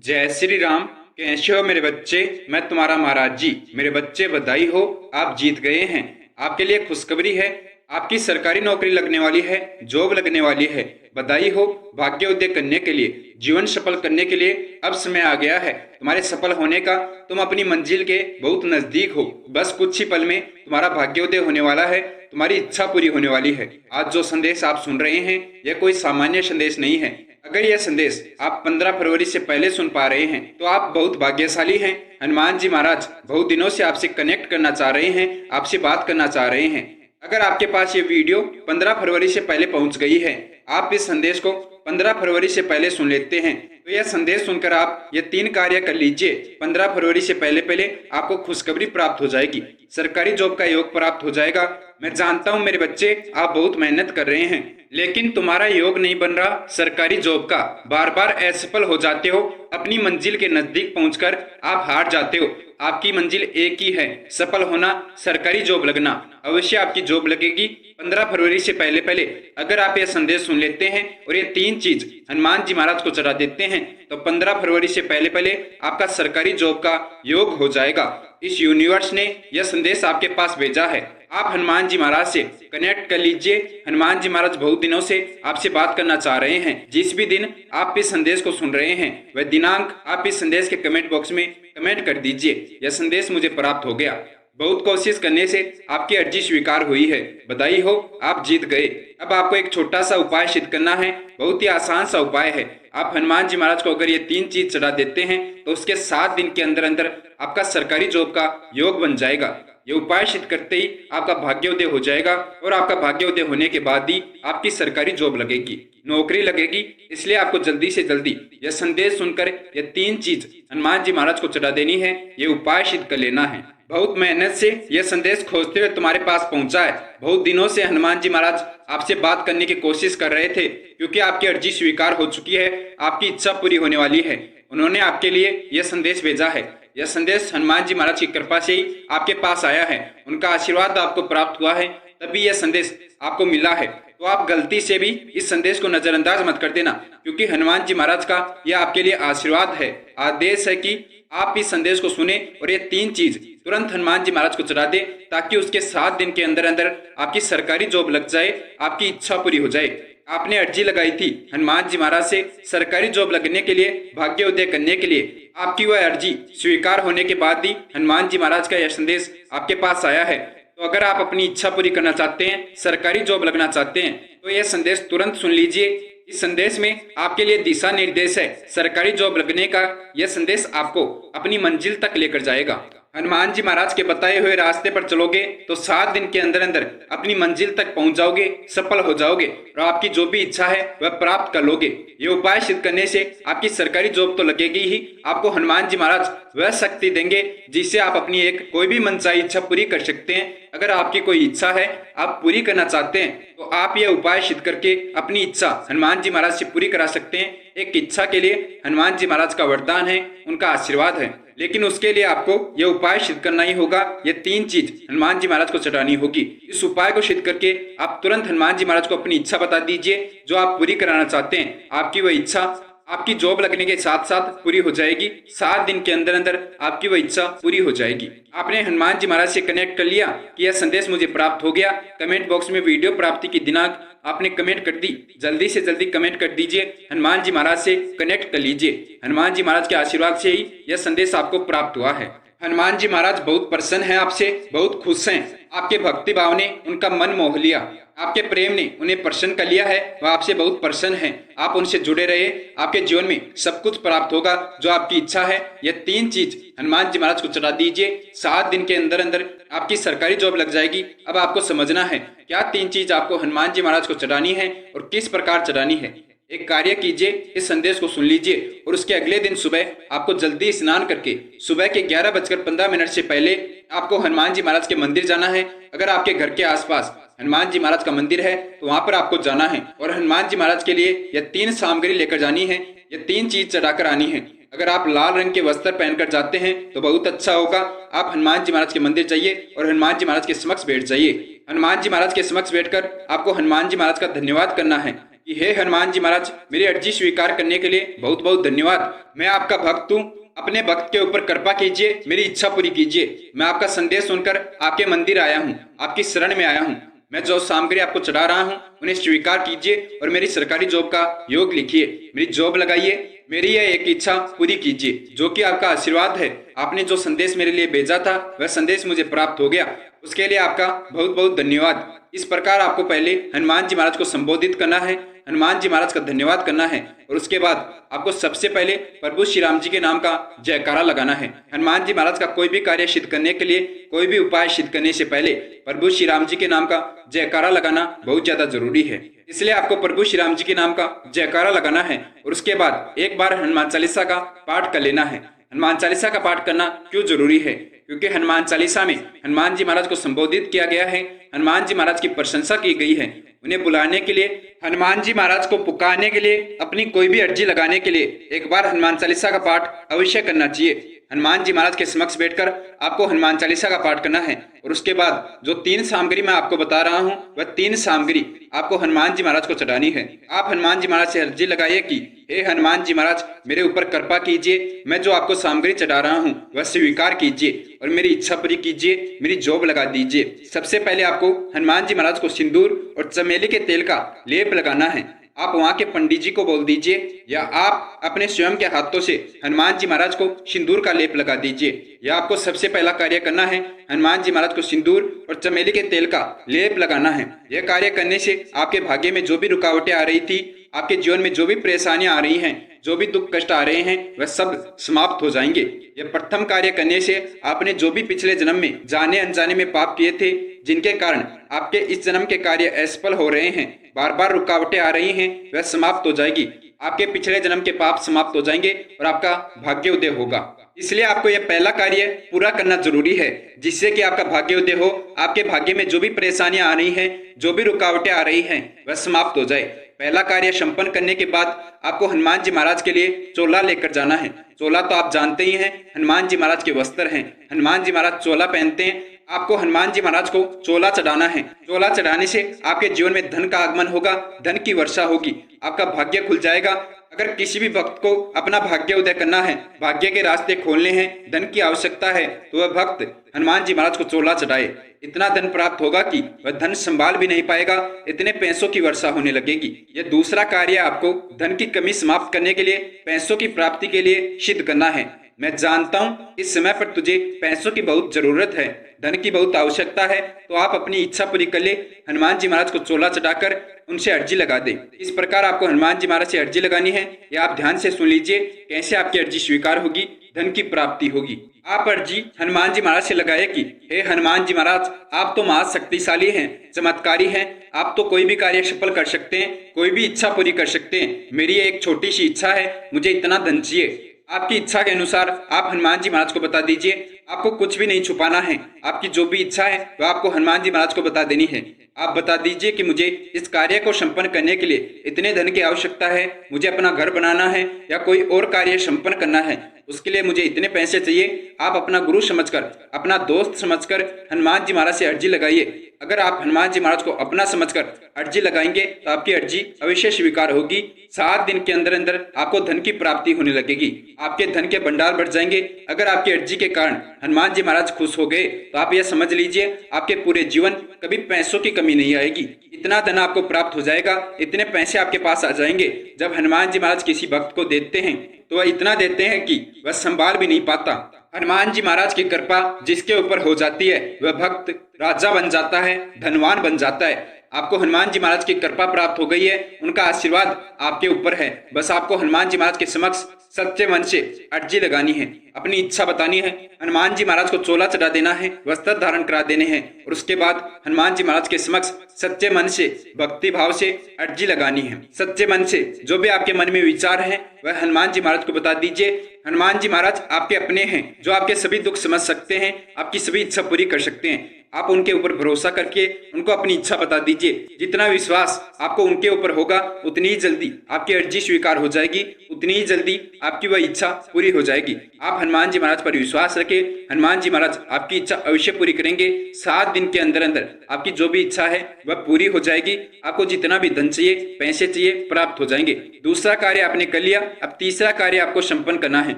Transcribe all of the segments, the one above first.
जय श्री राम। कैसे हो मेरे बच्चे? मैं तुम्हारा महाराज जी। मेरे बच्चे बधाई हो, आप जीत गए हैं। आपके लिए खुशखबरी है, आपकी सरकारी नौकरी लगने वाली है, जॉब लगने वाली है। बधाई हो। भाग्य उदय करने के लिए, जीवन सफल करने के लिए अब समय आ गया है तुम्हारे सफल होने का। तुम अपनी मंजिल के बहुत नजदीक हो। बस कुछ ही पल में तुम्हारा भाग्योदय होने वाला है, तुम्हारी इच्छा पूरी होने वाली है। आज जो संदेश आप सुन रहे हैं यह कोई सामान्य संदेश नहीं है। अगर यह संदेश आप 15 फरवरी से पहले सुन पा रहे हैं तो आप बहुत भाग्यशाली हैं। हनुमान जी महाराज बहुत दिनों से आपसे कनेक्ट करना चाह रहे हैं, आपसे बात करना चाह रहे हैं। अगर आपके पास ये वीडियो 15 फरवरी से पहले पहुंच गई है, आप इस संदेश को 15 फरवरी से पहले सुन लेते हैं तो यह संदेश सुनकर आप ये 3 कार्य कर लीजिए। 15 फरवरी से पहले पहले आपको खुशखबरी प्राप्त हो जाएगी, सरकारी जॉब का योग प्राप्त हो जाएगा। मैं जानता हूं मेरे बच्चे, आप बहुत मेहनत कर रहे हैं लेकिन तुम्हारा योग नहीं बन रहा सरकारी जॉब का। बार बार असफल हो जाते हो, अपनी मंजिल के नजदीक पहुंचकर आप हार जाते हो। आपकी मंजिल एक ही है, सफल होना, सरकारी जॉब लगना। अवश्य आपकी जॉब लगेगी 15 फरवरी से पहले पहले। अगर आप यह संदेश सुन लेते हैं और ये 3 चीज हनुमान जी महाराज को चढ़ा देते हैं तो 15 फरवरी से पहले पहले आपका सरकारी जॉब का योग हो जाएगा। इस यूनिवर्स ने यह संदेश आपके पास भेजा है। आप हनुमान जी महाराज से कनेक्ट कर लीजिए। हनुमान जी महाराज बहुत दिनों से आपसे बात करना चाह रहे हैं। जिस भी दिन आप इस संदेश को सुन रहे हैं वह दिनांक आप इस संदेश के कमेंट बॉक्स में कमेंट कर दीजिए, यह संदेश मुझे प्राप्त हो गया। बहुत कोशिश करने से आपकी अर्जी स्वीकार हुई है, बधाई हो, आप जीत गए। अब आपको एक छोटा सा उपाय सिद्ध करना है, बहुत ही आसान सा उपाय है। आप हनुमान जी महाराज को अगर ये 3 चीज चढ़ा देते हैं तो उसके 7 दिन के अंदर अंदर आपका सरकारी जॉब का योग बन जाएगा। ये उपाय सिद्ध करते ही आपका भाग्योदय हो जाएगा और आपका भाग्योदय होने के बाद ही आपकी सरकारी जॉब लगेगी, नौकरी लगेगी। इसलिए आपको जल्दी से जल्दी यह संदेश सुनकर ये 3 चीज हनुमान जी महाराज को चढ़ा देनी है, ये उपाय सिद्ध कर लेना है। बहुत मेहनत से यह संदेश खोजते हुए तुम्हारे पास पहुंचा है। बहुत दिनों से हनुमान जी महाराज आपसे बात करने की कोशिश कर रहे थे क्योंकि आपकी अर्जी स्वीकार हो चुकी है, आपकी इच्छा पूरी होने वाली है। उन्होंने आपके लिए यह संदेश भेजा है। यह संदेश हनुमान जी महाराज की कृपा से ही आपके पास आया है, उनका आशीर्वाद आपको प्राप्त हुआ है, तभी यह संदेश आपको मिला है। तो आप गलती से भी इस संदेश को नजरअंदाज मत कर देना क्योंकि हनुमान जी महाराज का यह आपके लिए आशीर्वाद है, आदेश है कि आप इस संदेश को सुने और ये 3 चीज तुरंत हनुमान जी महाराज को चढ़ा दे ताकि उसके 7 दिन के अंदर अंदर आपकी सरकारी जॉब लग जाए, आपकी इच्छा पूरी हो जाए। आपने अर्जी लगाई थी हनुमान जी महाराज से सरकारी जॉब लगने के लिए, भाग्य उदय करने के लिए। आपकी वह अर्जी स्वीकार होने के बाद ही हनुमान जी महाराज का यह संदेश आपके पास आया है। तो अगर आप अपनी इच्छा पूरी करना चाहते हैं, सरकारी जॉब लगना चाहते हैं तो यह संदेश तुरंत सुन लीजिए। इस संदेश में आपके लिए दिशा निर्देश है, सरकारी जॉब लगने का। यह संदेश आपको अपनी मंजिल तक लेकर जाएगा। हनुमान जी महाराज के बताए हुए रास्ते पर चलोगे तो 7 दिन के अंदर अंदर अपनी मंजिल तक पहुंच जाओगे, सफल हो जाओगे और आपकी जो भी इच्छा है वह प्राप्त कर लोगे। ये उपाय सिद्ध करने से आपकी सरकारी जॉब तो लगेगी ही, आपको हनुमान जी महाराज वह शक्ति देंगे जिससे आप अपनी एक कोई भी मनचाही इच्छा पूरी कर सकते हैं। अगर आपकी कोई इच्छा है, आप पूरी करना चाहते हैं तो आप यह उपाय सिद्ध करके अपनी इच्छा हनुमान जी महाराज से पूरी करा सकते हैं। एक इच्छा के लिए हनुमान जी महाराज का वरदान है, उनका आशीर्वाद है, लेकिन उसके लिए आपको यह उपाय सिद्ध करना ही होगा। ये 3 चीज हनुमान जी महाराज को चढ़ानी होगी। इस उपाय को सिद्ध करके आप तुरंत हनुमान जी महाराज को अपनी इच्छा बता दीजिए जो आप पूरी कराना चाहते हैं। आपकी वह इच्छा आपकी जॉब लगने के साथ साथ पूरी हो जाएगी। 7 दिन के अंदर अंदर आपकी वह इच्छा पूरी हो जाएगी। आपने हनुमान जी महाराज से कनेक्ट कर लिया कि यह संदेश मुझे प्राप्त हो गया। कमेंट बॉक्स में वीडियो प्राप्ति की दिनांक आपने कमेंट कर दी, जल्दी से जल्दी कमेंट कर दीजिए। हनुमान जी महाराज से कनेक्ट कर लीजिए। हनुमान जी महाराज के आशीर्वाद से ही यह संदेश आपको प्राप्त हुआ है। हनुमान जी महाराज बहुत प्रसन्न हैं आपसे, बहुत खुश हैं। आपके भक्ति भाव ने उनका मन मोह लिया, आपके प्रेम ने उन्हें प्रसन्न कर लिया है। वह आपसे बहुत प्रसन्न हैं। आप उनसे जुड़े रहे, आपके जीवन में सब कुछ प्राप्त होगा जो आपकी इच्छा है। यह 3 चीज हनुमान जी महाराज को चढ़ा दीजिए। 7 दिन के अंदर अंदर आपकी सरकारी जॉब लग जाएगी। अब आपको समझना है क्या 3 चीज आपको हनुमान जी महाराज को चढ़ानी है और किस प्रकार चढ़ानी है। एक कार्य कीजिए, इस संदेश को सुन लीजिए और उसके अगले दिन सुबह आपको जल्दी स्नान करके सुबह के 11:15 से पहले आपको हनुमान जी महाराज के मंदिर जाना है। अगर आपके घर के आसपास हनुमान जी महाराज का मंदिर है तो वहां पर आपको जाना है और हनुमान जी महाराज के लिए यह 3 सामग्री लेकर जानी है। यह 3 चीज चढ़ाकर आनी है। अगर आप लाल रंग के वस्त्र पहनकर जाते हैं तो बहुत अच्छा होगा। आप हनुमान जी महाराज के मंदिर जाइए और हनुमान जी महाराज के समक्ष बैठ जाइए। हनुमान जी महाराज के समक्ष बैठकर आपको हनुमान जी महाराज का धन्यवाद करना है। कि हे हनुमान जी महाराज, मेरी अर्जी स्वीकार करने के लिए बहुत बहुत धन्यवाद। मैं आपका भक्त हूँ, अपने भक्त के ऊपर कृपा कीजिए, मेरी इच्छा पूरी कीजिए। मैं आपका संदेश सुनकर आपके मंदिर आया हूँ, आपकी शरण में आया हूँ। मैं जो सामग्री आपको चढ़ा रहा हूँ उन्हें स्वीकार कीजिए और मेरी सरकारी जॉब का योग लिखिए, मेरी जॉब लगाइए, मेरी यह एक इच्छा पूरी कीजिए। जो कि आपका आशीर्वाद है, आपने जो संदेश मेरे लिए भेजा था वह संदेश मुझे प्राप्त हो गया, उसके लिए आपका बहुत बहुत धन्यवाद। इस प्रकार आपको पहले हनुमान जी महाराज को संबोधित करना है, हनुमान जी महाराज का धन्यवाद करना है और उसके बाद आपको सबसे पहले प्रभु श्री राम जी के नाम का जयकारा लगाना है। हनुमान जी महाराज का कोई भी कार्य सिद्ध करने के लिए, कोई भी उपाय सिद्ध करने से पहले प्रभु श्री राम जी के नाम का जयकारा लगाना बहुत ज्यादा जरूरी है। इसलिए आपको प्रभु श्री राम जी के नाम का जयकारा लगाना है और उसके बाद एक बार हनुमान चालीसा का पाठ कर लेना है। हनुमान चालीसा का पाठ करना क्यों जरूरी है? क्योंकि हनुमान चालीसा में हनुमान जी महाराज को संबोधित किया गया है, हनुमान जी महाराज की प्रशंसा की गई है। उन्हें बुलाने के लिए, हनुमान जी महाराज को पुकारने के लिए, अपनी कोई भी अर्जी लगाने के लिए एक बार हनुमान चालीसा का पाठ अवश्य करना चाहिए। हनुमान जी महाराज के समक्ष बैठकर आपको हनुमान चालीसा का पाठ करना है और उसके बाद जो 3 सामग्री मैं आपको बता रहा हूँ वह 3 सामग्री आपको हनुमान जी महाराज को चढ़ानी है। आप हनुमान जी महाराज से अर्जी लगाइए कि हे हनुमान जी महाराज, मेरे ऊपर कृपा कीजिए, मैं जो आपको सामग्री चढ़ा रहा हूँ वह स्वीकार कीजिए और मेरी इच्छा पूरी कीजिए, मेरी जॉब लगा दीजिए। सबसे पहले आपको हनुमान जी महाराज को सिंदूर और चमेली के तेल का लेप लगाना है। आप वहाँ के पंडित जी को बोल दीजिए या आप अपने स्वयं के हाथों से हनुमान जी महाराज को सिंदूर का लेप लगा दीजिए। यह आपको सबसे पहला कार्य करना है, हनुमान जी महाराज को सिंदूर और चमेली के तेल का लेप लगाना है। यह कार्य करने से आपके भाग्य में जो भी रुकावटें आ रही थी, आपके जीवन में जो भी परेशानियां आ रही हैं, जो भी दुख कष्ट आ रहे हैं, वह सब समाप्त हो जाएंगे। यह प्रथम कार्य करने से आपने जो भी पिछले जन्म में जाने अनजाने में पाप किए थे, जिनके कारण आपके इस जन्म के कार्य असफल हो रहे हैं, बार बार रुकावटें आ रही हैं, वह समाप्त हो जाएगी। आपके पिछले जन्म के पाप समाप्त हो जाएंगे और आपका भाग्योदय होगा। इसलिए आपको यह पहला कार्य पूरा करना जरूरी है, जिससे कि आपका भाग्योदय हो, आपके भाग्य में जो भी परेशानियां आ रही हैं, जो भी रुकावटें आ रही हैं, वह समाप्त हो जाए। पहला कार्य संपन्न करने के बाद आपको हनुमान जी महाराज के लिए चोला लेकर जाना है। चोला तो आप जानते ही हैं, हनुमान जी महाराज के वस्त्र हैं। हनुमान जी महाराज चोला पहनते हैं। आपको हनुमान जी महाराज को चोला चढ़ाना है। चोला चढ़ाने से आपके जीवन में धन का आगमन होगा, धन की वर्षा होगी, आपका भाग्य खुल जाएगा। अगर किसी भी भक्त को अपना भाग्य उदय करना है, भाग्य के रास्ते खोलने हैं, धन की आवश्यकता है, तो वह भक्त हनुमान जी महाराज को चोला चढ़ाए। इतना धन प्राप्त होगा कि वह धन संभाल भी नहीं पाएगा, इतने पैसों की वर्षा होने लगेगी। यह दूसरा कार्य आपको धन की कमी समाप्त करने के लिए, पैसों की प्राप्ति के लिए सिद्ध करना है। मैं जानता हूँ इस समय पर तुझे पैसों की बहुत जरूरत है, धन की बहुत आवश्यकता है, तो आप अपनी इच्छा पूरी कर ले। हनुमान जी महाराज को चोला चढ़ाकर उनसे अर्जी लगा दे। इस प्रकार आपको हनुमान जी महाराज से अर्जी लगानी है। या आप ध्यान से सुन लीजिए कैसे आपकी अर्जी स्वीकार होगी, धन की प्राप्ति होगी। आप अर्जी हनुमान जी महाराज से लगाए कि हे हनुमान जी महाराज, आप तो महाशक्तिशाली हैं, चमत्कारी हैं, आप तो कोई भी कार्य सफल कर सकते हैं, कोई भी इच्छा पूरी कर सकते हैं। मेरी एक छोटी सी इच्छा है, मुझे इतना धन चाहिए। आपकी इच्छा के अनुसार आप हनुमान जी महाराज को बता दीजिए। आपको कुछ भी नहीं छुपाना है, आपकी जो भी इच्छा है वह आपको हनुमान जी महाराज को बता देनी है। आप बता दीजिए कि मुझे इस कार्य को संपन्न करने के लिए इतने धन की आवश्यकता है, मुझे अपना घर बनाना है या कोई और कार्य संपन्न करना है, उसके लिए मुझे इतने पैसे चाहिए। आप अपना गुरु समझकर, अपना दोस्त समझकर हनुमान जी महाराज से अर्जी लगाइए। अगर आप हनुमान जी महाराज को अपना समझकर अर्जी लगाएंगे तो आपकी अर्जी अवश्य स्वीकार होगी। 7 दिन के अंदर अंदर आपको धन की प्राप्ति होने लगेगी, आपके धन के भंडार बढ़ जाएंगे। अगर आपकी अर्जी के कारण हनुमान जी महाराज खुश हो गए तो आप यह समझ लीजिए आपके पूरे जीवन कभी पैसों की कमी नहीं आएगी। इतना धन आपको प्राप्त हो जाएगा, इतने पैसे आपके पास आ जाएंगे। जब हनुमान जी महाराज किसी भक्त को देते हैं तो वह इतना देते हैं कि वह संभाल भी नहीं पाता। हनुमान जी महाराज की कृपा जिसके ऊपर हो जाती है वह भक्त राजा बन जाता है, धनवान बन जाता है। आपको हनुमान जी महाराज की कृपा प्राप्त हो गई है, उनका आशीर्वाद आपके ऊपर है। बस आपको हनुमान जी महाराज के समक्ष सच्चे मन से अर्जी लगानी है, अपनी इच्छा बतानी है, हनुमान जी महाराज को चोला चढ़ा देना है, वस्त्र धारण करा देने हैं और उसके बाद हनुमान जी महाराज के समक्ष सच्चे मन से, भक्ति भाव से अर्जी लगानी है। सच्चे मन से जो भी आपके मन में विचार है वह हनुमान जी महाराज को बता दीजिए। हनुमान जी महाराज आपके अपने हैं, जो आपके सभी दुख समझ सकते हैं, आपकी सभी इच्छा पूरी कर सकते हैं। आप उनके ऊपर भरोसा करके उनको अपनी इच्छा बता दीजिए। जितना विश्वास आपको उनके ऊपर होगा उतनी ही जल्दी आपकी अर्जी स्वीकार हो जाएगी, उतनी ही जल्दी आपकी वह इच्छा पूरी हो जाएगी। आप हनुमान जी महाराज पर विश्वास रखें, हनुमान जी महाराज आपकी इच्छा अवश्य पूरी करेंगे। 7 दिन के अंदर अंदर आपकी जो भी इच्छा है वह पूरी हो जाएगी। आपको जितना भी धन चाहिए, पैसे चाहिए, प्राप्त हो जाएंगे। दूसरा कार्य आपने कर लिया, अब तीसरा कार्य आपको संपन्न करना है।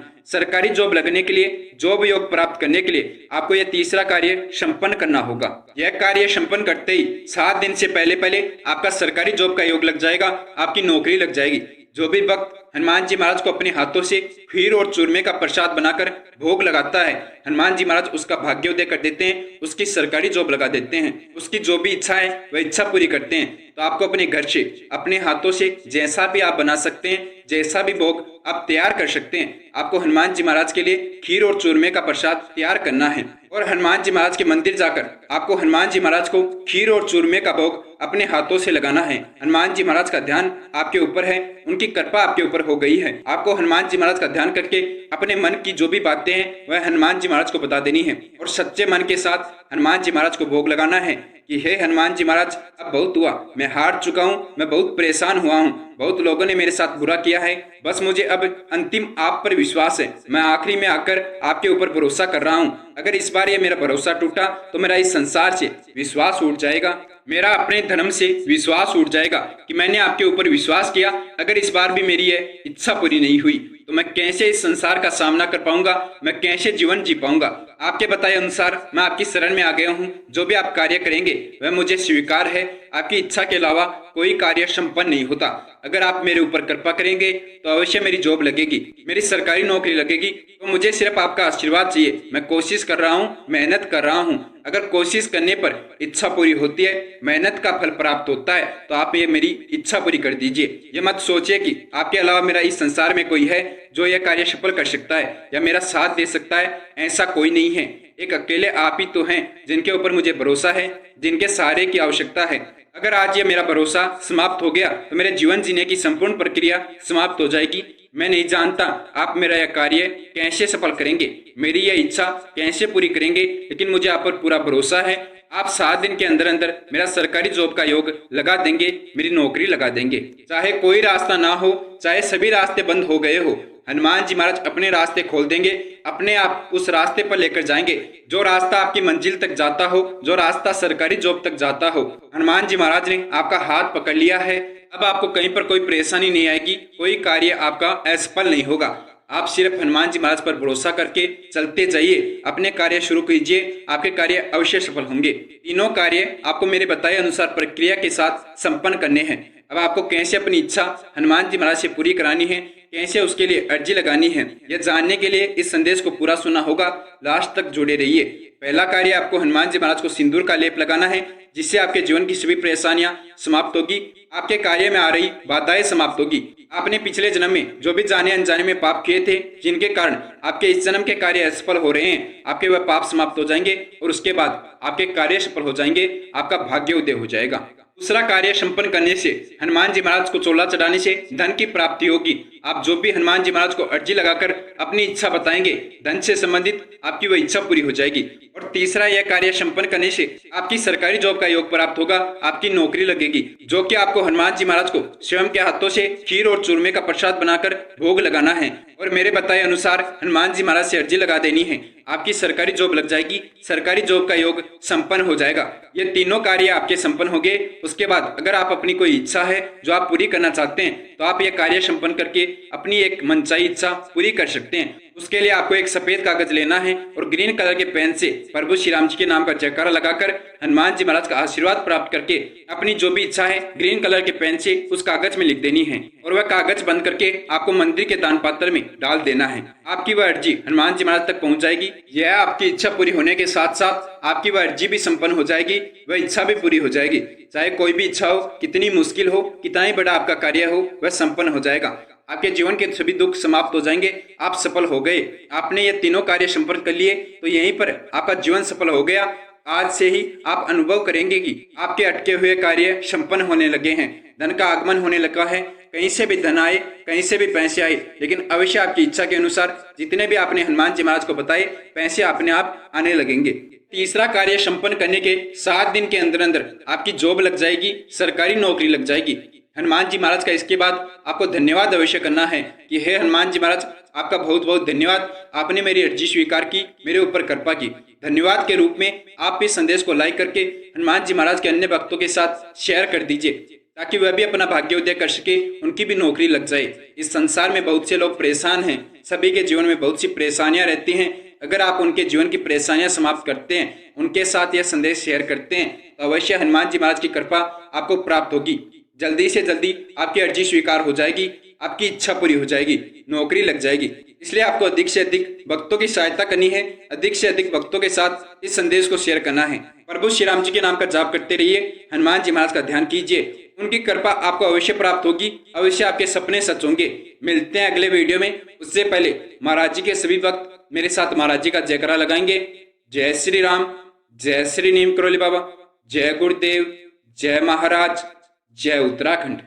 सरकारी जॉब लगने के लिए, जॉब योग प्राप्त करने के लिए आपको यह तीसरा कार्य संपन्न करना होगा। यह कार्य संपन्न करते ही 7 दिन से पहले पहले आपका सरकारी जॉब का योग लग जाएगा, आपकी नौकरी लग जाएगी। जो भी भक्त हनुमान जी महाराज को अपने हाथों से खीर और चूरमे का प्रसाद बनाकर भोग लगाता है, हनुमान जी महाराज उसका भाग्योदय कर देते हैं, उसकी सरकारी जॉब लगा देते हैं, उसकी जो भी इच्छा है वह इच्छा पूरी करते हैं। तो आपको अपने घर से, अपने हाथों से जैसा भी आप बना सकते हैं, जैसा भी भोग आप तैयार कर सकते हैं, आपको हनुमान जी महाराज के लिए खीर और चूरमे का प्रसाद तैयार करना है। और हनुमान जी महाराज के मंदिर जाकर आपको हनुमान जी महाराज को खीर और चूरमे का भोग अपने हाथों से लगाना है। हनुमान जी महाराज का ध्यान आपके ऊपर है, उनकी कृपा आपके ऊपर हो गई है। आपको हनुमान जी महाराज का ध्यान करके अपने मन की जो भी बातें हैं वह हनुमान जी महाराज को बता देनी है और सच्चे मन के साथ हनुमान जी महाराज को भोग लगाना है कि हे हनुमान जी महाराज, अब बहुत हुआ, मैं हार चुका हूँ, मैं बहुत परेशान हुआ हूँ, बहुत लोगों ने मेरे साथ बुरा किया है, बस मुझे अब अंतिम आप पर विश्वास है। मैं आखिरी में आकर आपके ऊपर भरोसा कर रहा हूँ। अगर इस बार ये मेरा भरोसा टूटा तो मेरा इस संसार से विश्वास उठ जाएगा, मेरा अपने धर्म से विश्वास उठ जाएगा कि मैंने आपके ऊपर विश्वास किया। अगर इस बार भी मेरी यह इच्छा पूरी नहीं हुई तो मैं कैसे इस संसार का सामना कर पाऊंगा, मैं कैसे जीवन जी पाऊंगा। आपके बताए अनुसार मैं आपकी शरण में आ गया हूँ। जो भी आप कार्य करेंगे वह मुझे स्वीकार है। आपकी इच्छा के अलावा कोई कार्य संपन्न नहीं होता। अगर आप मेरे ऊपर कृपा करेंगे तो अवश्य मेरी जॉब लगेगी, मेरी सरकारी नौकरी लगेगी। तो मुझे सिर्फ आपका आशीर्वाद चाहिए। मैं कोशिश कर रहा हूँ, मेहनत कर रहा हूँ। अगर कोशिश करने पर इच्छा पूरी होती है, मेहनत का फल प्राप्त होता है, तो आप ये मेरी इच्छा पूरी कर दीजिए। ये मत सोचिए कि आपके अलावा मेरा इस संसार में कोई है जो यह कार्य सफल कर सकता है या मेरा साथ दे सकता है। ऐसा कोई नहीं है, एक अकेले आप ही तो हैं जिनके ऊपर मुझे भरोसा है, जिनके सहारे की आवश्यकता है। अगर आज ये मेरा भरोसा समाप्त हो गया तो मेरे जीवन जीने की संपूर्ण प्रक्रिया समाप्त हो जाएगी। मैं नहीं जानता आप मेरा यह कार्य कैसे सफल करेंगे, मेरी यह इच्छा कैसे पूरी करेंगे, लेकिन मुझे आप पर पूरा भरोसा है। आप 7 दिन के अंदर अंदर मेरा सरकारी जॉब का योग लगा देंगे, मेरी नौकरी लगा देंगे। चाहे कोई रास्ता ना हो, चाहे सभी रास्ते बंद हो गए हो, हनुमान जी महाराज अपने रास्ते खोल देंगे, अपने आप उस रास्ते पर लेकर जाएंगे। जो रास्ता आपकी मंजिल तक जाता हो, जो रास्ता सरकारी जॉब तक जाता हो, हनुमान जी महाराज ने आपका हाथ पकड़ लिया है। अब आपको कहीं पर कोई परेशानी नहीं आएगी, कोई कार्य आपका असफल नहीं होगा। आप सिर्फ हनुमान जी महाराज पर भरोसा करके चलते जाइए, अपने कार्य शुरू कीजिए, आपके कार्य अवश्य सफल होंगे। तीनों कार्य आपको मेरे बताए अनुसार प्रक्रिया के साथ संपन्न करने हैं। अब आपको कैसे अपनी इच्छा हनुमान जी महाराज से पूरी करानी है, कैसे उसके लिए अर्जी लगानी है, यह जानने के लिए इस संदेश को पूरा सुनना होगा। लास्ट तक जुड़े रहिए। पहला कार्य आपको हनुमान जी महाराज को सिंदूर का लेप लगाना है, जिससे आपके जीवन की सभी परेशानियां समाप्त होगी, आपके कार्य में आ रही बाधाएं समाप्त होगी। आपने पिछले जन्म में जो भी जाने अनजाने में पाप किए थे, जिनके कारण आपके इस जन्म के कार्य असफल हो रहे हैं, आपके वह पाप समाप्त हो जाएंगे और उसके बाद आपके कार्य सफल हो जाएंगे, आपका भाग्योदय हो जाएगा। दूसरा कार्य संपन्न करने से, हनुमान जी महाराज को चोला चढ़ाने से धन की प्राप्ति होगी। आप जो भी हनुमान जी महाराज को अर्जी लगाकर अपनी इच्छा बताएंगे, धन से संबंधित आपकी वह इच्छा पूरी हो जाएगी। और तीसरा यह कार्य संपन्न करने से आपकी सरकारी जॉब का योग प्राप्त होगा, आपकी नौकरी लगेगी, जो कि आपको हनुमान जी महाराज को स्वयं के हाथों से खीर और चूरमे का प्रसाद बनाकर भोग लगाना है और मेरे बताए अनुसार हनुमान जी महाराज से अर्जी लगा देनी है। आपकी सरकारी जॉब लग जाएगी, सरकारी जॉब का योग संपन्न हो जाएगा। ये तीनों कार्य आपके संपन्न हो गए। उसके बाद अगर आप अपनी कोई इच्छा है जो आप पूरी करना चाहते हैं, तो आप ये कार्य संपन्न करके अपनी एक मनचाही इच्छा पूरी कर सकते हैं। उसके लिए आपको एक सफेद कागज लेना है और ग्रीन कलर के पेन से प्रभु श्री राम जी के नाम का जयकारा लगाकर हनुमान जी महाराज का आशीर्वाद प्राप्त करके अपनी जो भी इच्छा है ग्रीन कलर के पेन से उस कागज में लिख देनी है और वह कागज बंद करके आपको मंदिर के दान पात्र में डाल देना है। आपकी वह अर्जी हनुमान जी महाराज तक पहुंच जाएगी। यह आपकी इच्छा पूरी होने के साथ साथ आपकी वह अर्जी भी संपन्न हो जाएगी, वह इच्छा भी पूरी हो जाएगी। चाहे कोई भी इच्छा हो, कितनी मुश्किल हो, कितना ही बड़ा आपका कार्य हो, वह संपन्न हो जाएगा। आपके जीवन के सभी दुख समाप्त हो जाएंगे, आप सफल हो गए। आपने ये तीनों कार्य संपन्न कर लिए तो यहीं पर आपका जीवन सफल हो गया। आज से ही आप अनुभव करेंगे कि आपके अटके हुए कार्य संपन्न होने लगे हैं, धन का आगमन होने लगा है, कहीं से भी धन आए, कहीं से भी पैसे आए, लेकिन अवश्य आपकी इच्छा के अनुसार जितने भी आपने हनुमान जी महाराज को बताए पैसे अपने आप आने लगेंगे। तीसरा कार्य संपन्न करने के 7 दिन के अंदर अंदर आपकी जॉब लग जाएगी, सरकारी नौकरी लग जाएगी। हनुमान जी महाराज का इसके बाद आपको धन्यवाद अवश्य करना है कि हे हनुमान जी महाराज, आपका बहुत बहुत धन्यवाद, आपने मेरी अर्जी स्वीकार की, मेरे ऊपर कृपा की। धन्यवाद के रूप में आप इस संदेश को लाइक करके हनुमान जी महाराज के अन्य भक्तों के साथ शेयर कर दीजिए, ताकि वह भी अपना भाग्योदय कर सके, उनकी भी नौकरी लग जाए। इस संसार में बहुत से लोग परेशान हैं, सभी के जीवन में बहुत सी परेशानियां रहती हैं। अगर आप उनके जीवन की परेशानियां समाप्त करते हैं, उनके साथ यह संदेश शेयर करते हैं, तो अवश्य हनुमान जी महाराज की कृपा आपको प्राप्त होगी। जल्दी से जल्दी आपकी अर्जी स्वीकार हो जाएगी, आपकी इच्छा पूरी हो जाएगी, नौकरी लग जाएगी। इसलिए आपको अधिक से अधिक भक्तों की सहायता करनी है, अधिक से अधिक भक्तों के साथ इस संदेश को शेयर करना है। प्रभु श्री राम जी के नाम का जाप करते रहिए, हनुमान जी महाराज का ध्यान कीजिए, उनकी कृपा आपको अवश्य प्राप्त होगी, अवश्य आपके सपने सच होंगे। मिलते हैं अगले वीडियो में, उससे पहले महाराज जी के सभी भक्त मेरे साथ महाराज जी का जयकारा लगाएंगे। जय श्री राम, जय श्री नीम करोली बाबा, जय गुरुदेव, जय महाराज, जय उत्तराखंड।